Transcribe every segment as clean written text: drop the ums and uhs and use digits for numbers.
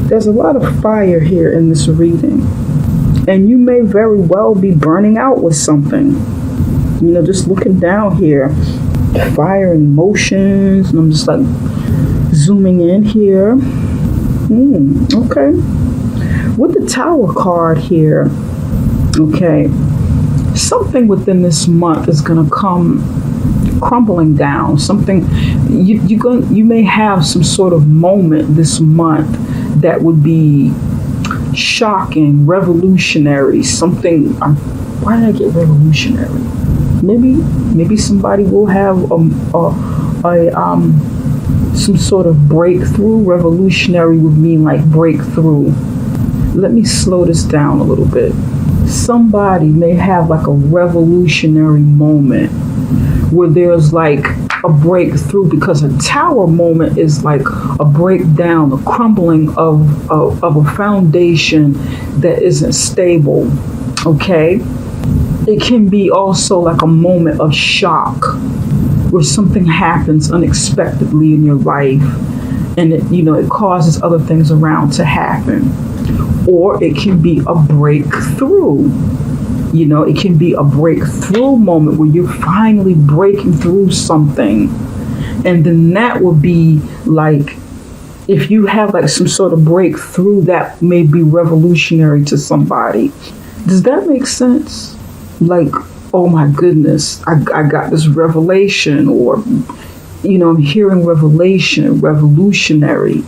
There's a lot of fire here in this reading. And you may very well be burning out with something. Just looking down here, fire and emotions, and I'm just like zooming in here. Okay. With the Tower card here, okay, something within this month is going to come crumbling down. Something you may have some sort of moment this month that would be shocking, revolutionary. Something. Why did I get revolutionary? Maybe somebody will have some sort of breakthrough. Revolutionary would mean like breakthrough. Let me slow this down a little bit. Somebody may have like a revolutionary moment where there's like a breakthrough, because a tower moment is like a breakdown, a crumbling of a foundation that isn't stable. Okay? It can be also like a moment of shock where something happens unexpectedly in your life, and it causes other things around to happen. Or it can be a breakthrough. It can be a breakthrough moment where you're finally breaking through something. And then that would be like, if you have like some sort of breakthrough, that may be revolutionary to somebody. Does that make sense? Like, oh my goodness, I got this revelation, or, I'm hearing revelation, revolutionary.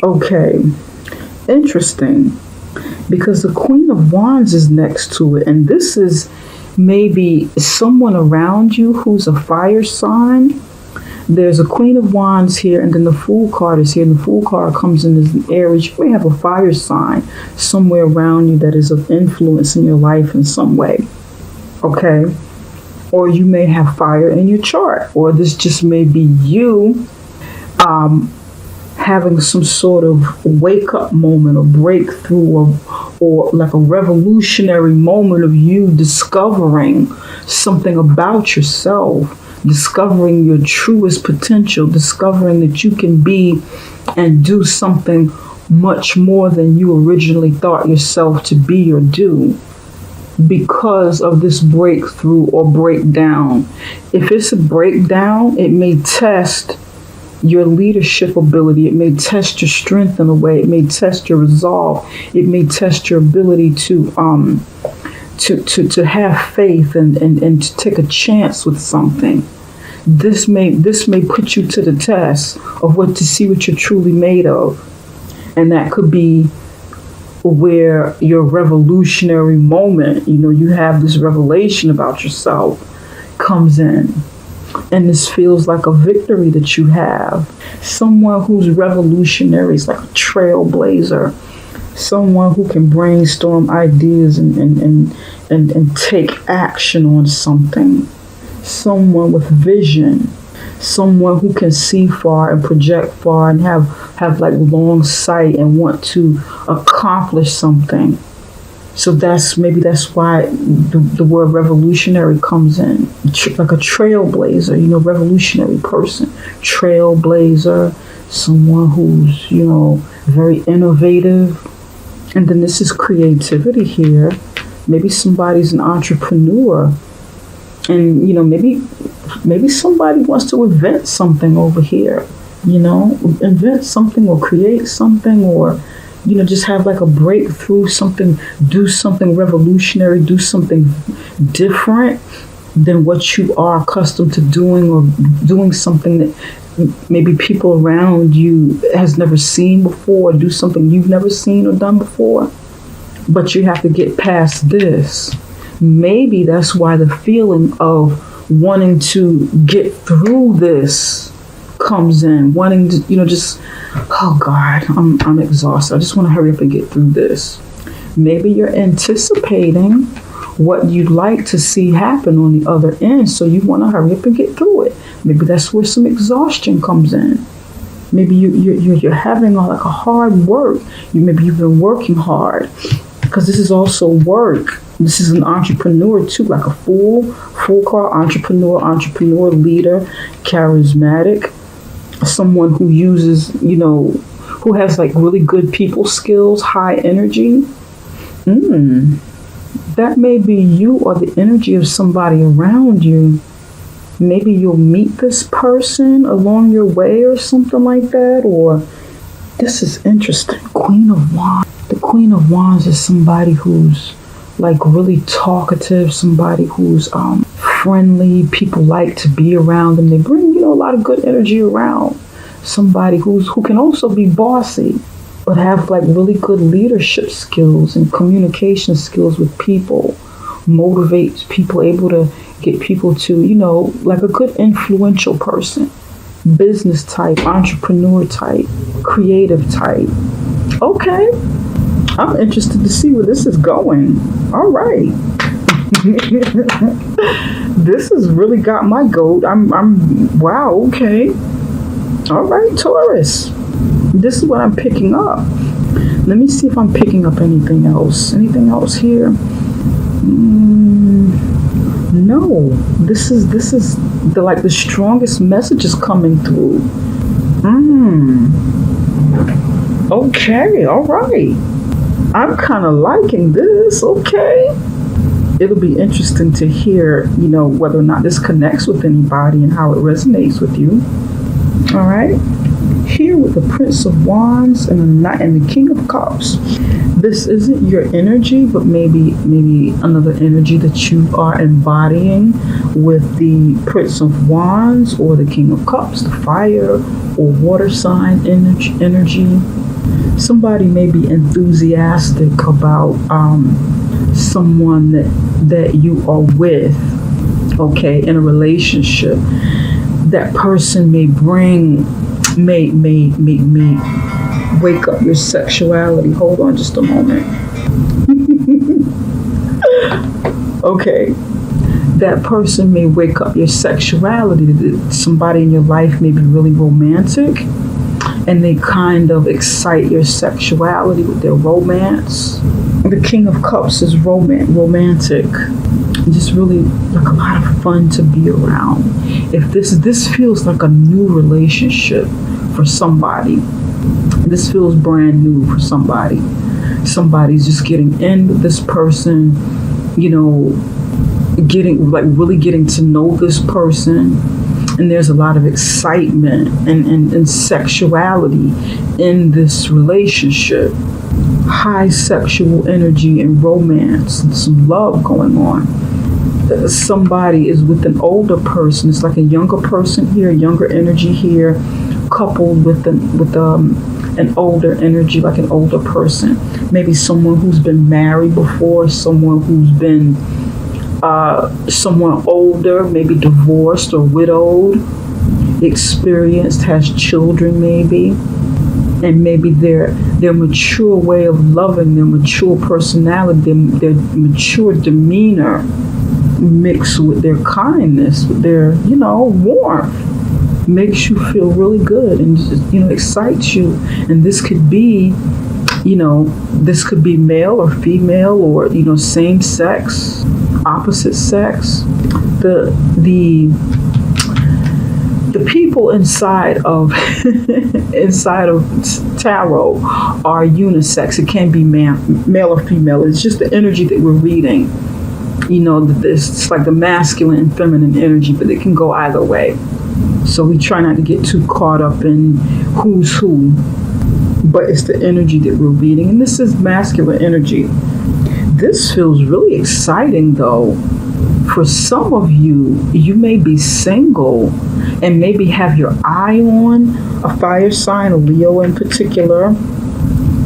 Okay. Interesting. Because the Queen of Wands is next to it. And this is maybe someone around you who's a fire sign. There's a Queen of Wands here, and then the Fool card is here. And the Fool card comes in as an Aries. You may have a fire sign somewhere around you that is of influence in your life in some way. Okay? Or you may have fire in your chart. Or this just may be you having some sort of wake-up moment or breakthrough, or like a revolutionary moment of you discovering something about yourself, discovering your truest potential, discovering that you can be and do something much more than you originally thought yourself to be or do, because of this breakthrough or breakdown. If it's a breakdown, it may test your leadership ability. It may test your strength in a way. It may test your resolve. It may test your ability to have faith and to take a chance with something. This may put you to the test of to see what you're truly made of. And that could be where your revolutionary moment, you have this revelation about yourself, comes in. And this feels like a victory that you have. Someone who's revolutionary is like a trailblazer. Someone who can brainstorm ideas and take action on something. Someone with vision. Someone who can see far and project far and have like long sight and want to accomplish something. So that's why the word revolutionary comes in, like a trailblazer, revolutionary person, trailblazer, someone who's, very innovative. And then this is creativity here. Maybe somebody's an entrepreneur, and, maybe somebody wants to invent something over here, invent something or create something, or just have like a breakthrough, do something revolutionary, do something different than what you are accustomed to doing, or doing something that maybe people around you has never seen before, do something you've never seen or done before. But you have to get past this. Maybe that's why the feeling of wanting to get through this comes in, wanting to, oh God, I'm exhausted. I just want to hurry up and get through this. Maybe you're anticipating what you'd like to see happen on the other end, so you want to hurry up and get through it. Maybe that's where some exhaustion comes in. Maybe you're having like a hard work. Maybe you've been working hard, because this is also work. This is an entrepreneur too, like a fool card, entrepreneur, leader, charismatic. someone who uses, who has like really good people skills, high energy. That may be you or the energy of somebody around you. Maybe you'll meet this person along your way or something like that. Or this is interesting. Queen of Wands. The Queen of Wands is somebody who's like really talkative, somebody who's friendly. People like to be around them. They bring, a lot of good energy around. Somebody who can also be bossy, but have like really good leadership skills and communication skills with people. Motivates people, able to get people to, like a good influential person. Business type, entrepreneur type, creative type. Okay. I'm interested to see where this is going. All right. This has really got my goat. I'm wow, okay. All right, Taurus. This is what I'm picking up. Let me see if I'm picking up anything else. Anything else here? No. This is the strongest messages coming through. Okay, all right. I'm kind of liking this. Okay. It'll be interesting to hear, whether or not this connects with anybody and how it resonates with you. All right. Here with the Prince of Wands and the King of Cups. This isn't your energy, but maybe another energy that you are embodying with the Prince of Wands or the King of Cups, the fire or water sign energy. Somebody may be enthusiastic about someone that you are with, okay, in a relationship. That person may wake up your sexuality. Hold on just a moment. Okay. That person may wake up your sexuality. Somebody in your life may be really romantic, and they kind of excite your sexuality with their romance. The King of Cups is romantic. Just really like a lot of fun to be around. If this feels like a new relationship for somebody. This feels brand new for somebody. Somebody's just getting in with this person, really getting to know this person. And there's a lot of excitement and sexuality in this relationship. High sexual energy and romance and some love going on. Somebody is with an older person. It's like a younger person here, younger energy here, coupled with an older energy, like an older person. Maybe someone who's been married before, someone who's been someone older, maybe divorced or widowed, experienced, has children maybe, and maybe their mature way of loving, their mature personality, their mature demeanor mixed with their kindness, with their, warmth, makes you feel really good and just, excites you. And this could be, male or female or, same sex, opposite sex. The people inside of tarot are unisex. It can be male or female. It's just the energy that we're reading. It's like the masculine and feminine energy, but it can go either way. So we try not to get too caught up in who's who, but it's the energy that we're reading. And this is masculine energy. This feels really exciting though. For some of you, you may be single and maybe have your eye on a fire sign, a Leo in particular,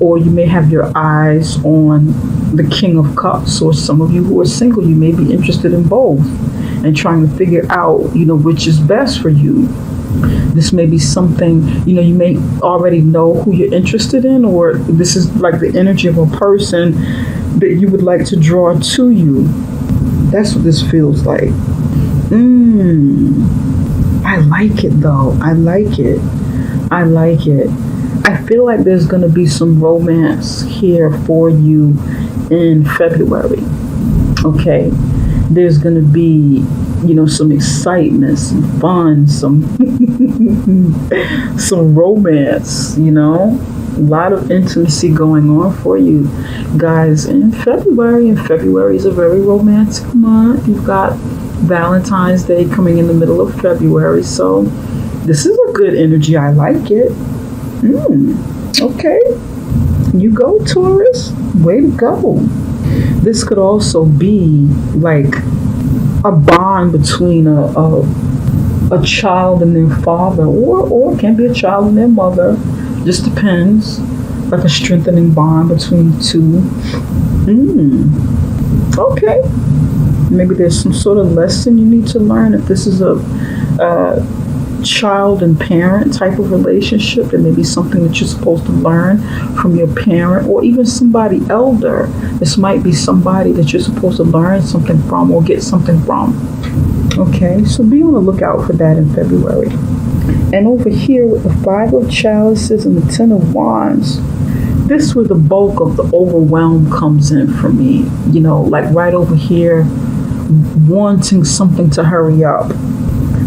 or you may have your eyes on the King of Cups, or some of you who are single, you may be interested in both and trying to figure out, which is best for you. This may be something, you may already know who you're interested in, or this is like the energy of a person that you would like to draw to you. That's what this feels like. I like it though. I like it. I feel like there's going to be some romance here for you in February. Okay. There's going to be some excitement, some fun, some some romance, a lot of intimacy going on for you guys in February. And February is a very romantic month. You've got Valentine's Day coming in the middle of February, so this is a good energy. I like it. Okay, you go, Taurus. Way to go. This could also be like a bond between a child and their father, or it can be a child and their mother. Just depends. Like a strengthening bond between the two. Okay. Maybe there's some sort of lesson you need to learn. If this is a child and parent type of relationship, there may be something that you're supposed to learn from your parent, or even somebody elder. This might be somebody that you're supposed to learn something from or get something from. Okay, so be on the lookout for that in February. And over here with the 5 of Chalices and the 10 of Wands, this is where the bulk of the overwhelm comes in for me. Like right over here, wanting something to hurry up.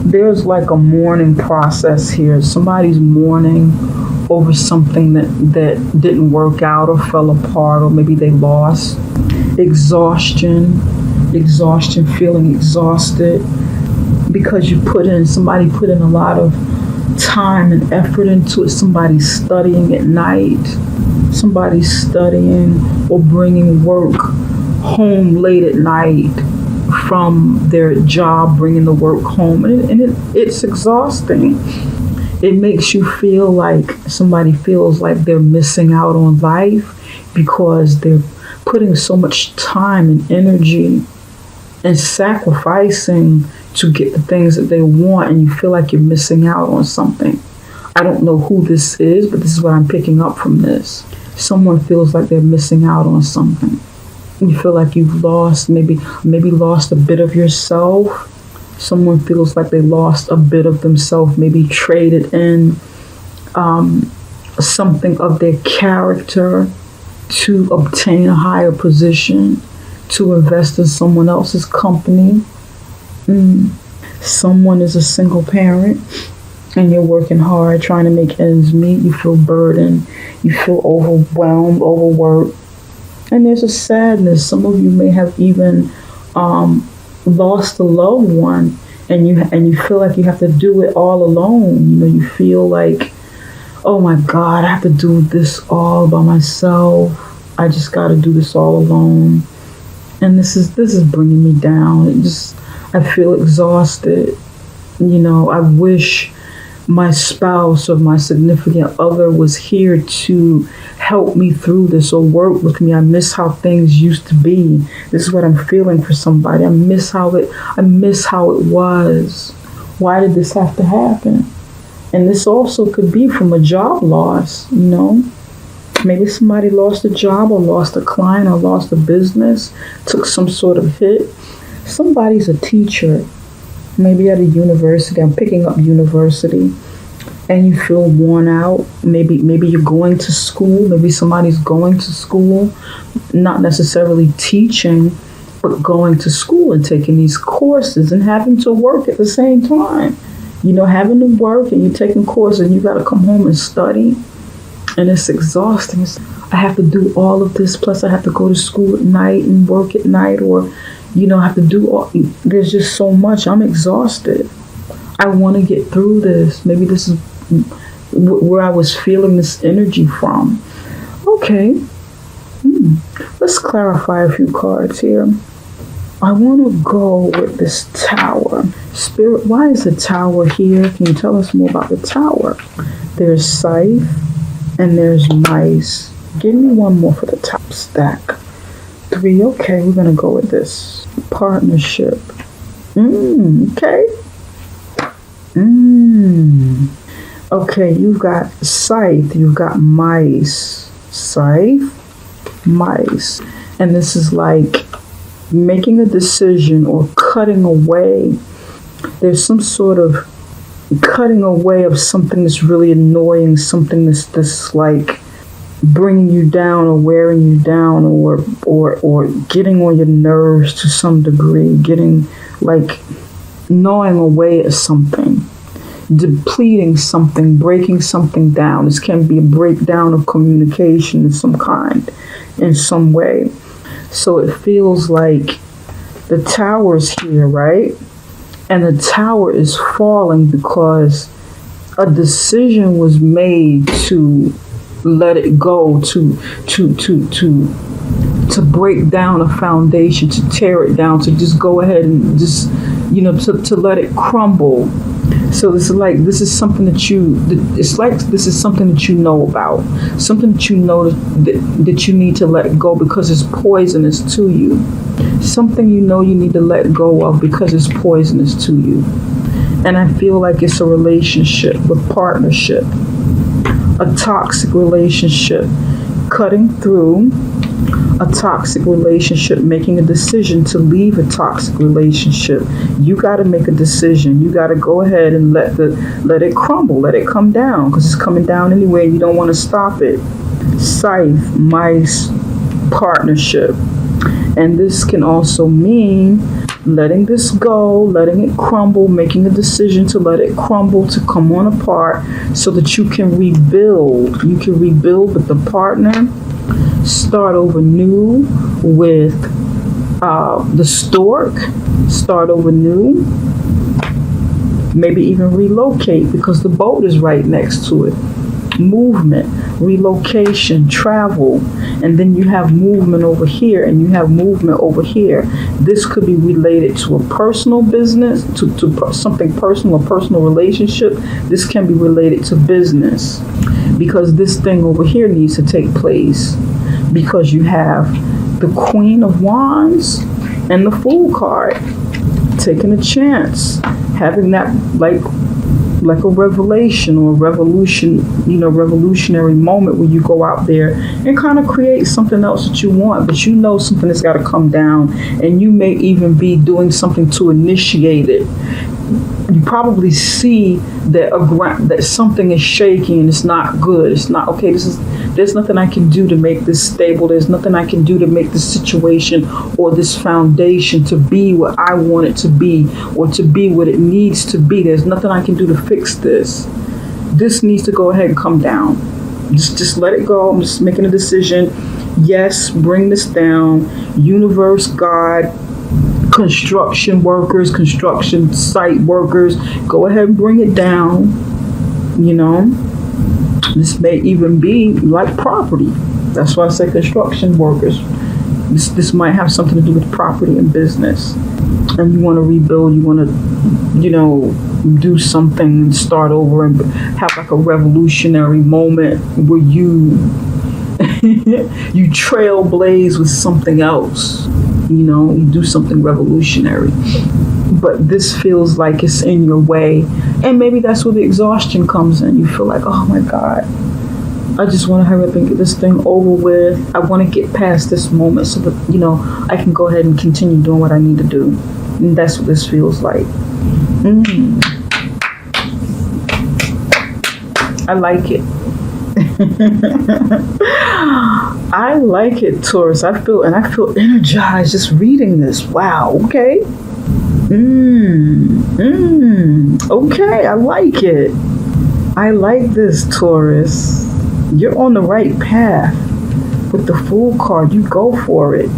There's like a mourning process here. Somebody's mourning over something that didn't work out or fell apart, or maybe they lost. Exhaustion, feeling exhausted because somebody put in a lot of time and effort into it. Somebody's studying at night. Somebody's studying or bringing work home late at night from their job, bringing the work home, and it's exhausting. It makes you feel like somebody feels like they're missing out on life because they're putting so much time and energy and sacrificing to get the things that they want, and you feel like you're missing out on something. I don't know who this is, but this is what I'm picking up from this. Someone feels like they're missing out on something. You feel like you've lost, maybe lost a bit of yourself. Someone feels like they lost a bit of themselves, maybe traded in something of their character to obtain a higher position, to invest in someone else's company. Someone is a single parent and you're working hard trying to make ends meet. You feel burdened, you feel overwhelmed, overworked. And there's a sadness. Some of you may have even lost a loved one, and you feel like you have to do it all alone. You feel like, oh my God, I have to do this all by myself. I just got to do this all alone. And this is bringing me down. I feel exhausted. I wish my spouse or my significant other was here to help me through this or work with me. I miss how things used to be. This is what I'm feeling for somebody. I miss how it was. Why did this have to happen? And this also could be from a job loss, Maybe somebody lost a job or lost a client or lost a business, took some sort of hit. Somebody's a teacher, maybe at a university. I'm picking up university, and you feel worn out. Maybe you're going to school. Maybe somebody's going to school, not necessarily teaching, but going to school and taking these courses and having to work at the same time. Having to work and you're taking courses and you got to come home and study. And it's exhausting. I have to do all of this, plus I have to go to school at night and work at night, or I have to do all. There's just so much. I'm exhausted. I want to get through this. Maybe this is where I was feeling this energy from. Okay. Let's clarify a few cards here. I want to go with this Tower. Spirit, why is the Tower here? Can you tell us more about the Tower? There's Scythe and there's Mice. Give me one more for the top stack. 3. Okay, we're going to go with this. Partnership. Okay. Okay, you've got Scythe, you've got Mice. Scythe, Mice. And this is like making a decision or cutting away. There's some sort of cutting away of something that's really annoying, something that's like bringing you down or wearing you down, or getting on your nerves to some degree, getting like gnawing away at something, depleting something, breaking something down. This can be a breakdown of communication of some kind, in some way. So it feels like the tower's here, right? And the tower is falling because a decision was made to let it go, to break down a foundation, to tear it down, to just go ahead and just, to let it crumble. So it's like this is something that this is something that you know about, something that you know that you need to let go because it's poisonous to you. Something you know you need to let go of because it's poisonous to you. And I feel like it's a relationship, a partnership, a toxic relationship, cutting through a toxic relationship, making a decision to leave a toxic relationship. You got to make a decision. You got to go ahead and let it crumble, let it come down, because it's coming down anyway and you don't want to stop it. Scythe, mice, partnership. And this can also mean letting this go, letting it crumble, making a decision to let it crumble, to come on apart so that you can rebuild. You can rebuild with the partner, start over new with the stork, start over new, maybe even relocate because the boat is right next to it. Movement, relocation, travel, and then you have movement over here and you have movement over here. This could be related to a personal business, to something personal, a personal relationship. This can be related to business because this thing over here needs to take place because you have the Queen of Wands and the Fool card. Taking a chance, having that like a revelation or a revolutionary moment where you go out there and kind of create something else that you want, but you know something that's got to come down, and you may even be doing something to initiate it. You probably see that something is shaking and it's not good. It's not okay. There's nothing I can do to make this stable. There's nothing I can do to make this situation or this foundation to be what I want it to be or to be what it needs to be. There's nothing I can do to fix this. This needs to go ahead and come down. Just let it go. I'm just making a decision. Yes, bring this down. Universe, God, construction workers, construction site workers, go ahead and bring it down. This may even be like property. That's why I say construction workers. This might have something to do with property and business. And you want to rebuild, you want to, do something and start over and have like a revolutionary moment where you you trailblaze with something else. You do something revolutionary. But this feels like it's in your way. And maybe that's where the exhaustion comes in. You feel like, oh my God, I just want to hurry up and get this thing over with. I want to get past this moment so that, I can go ahead and continue doing what I need to do. And that's what this feels like. I like it. I like it, Taurus. I feel energized just reading this. Wow. Okay. Okay. I like it. I like this, Taurus. You're on the right path with the Fool card. You go for it.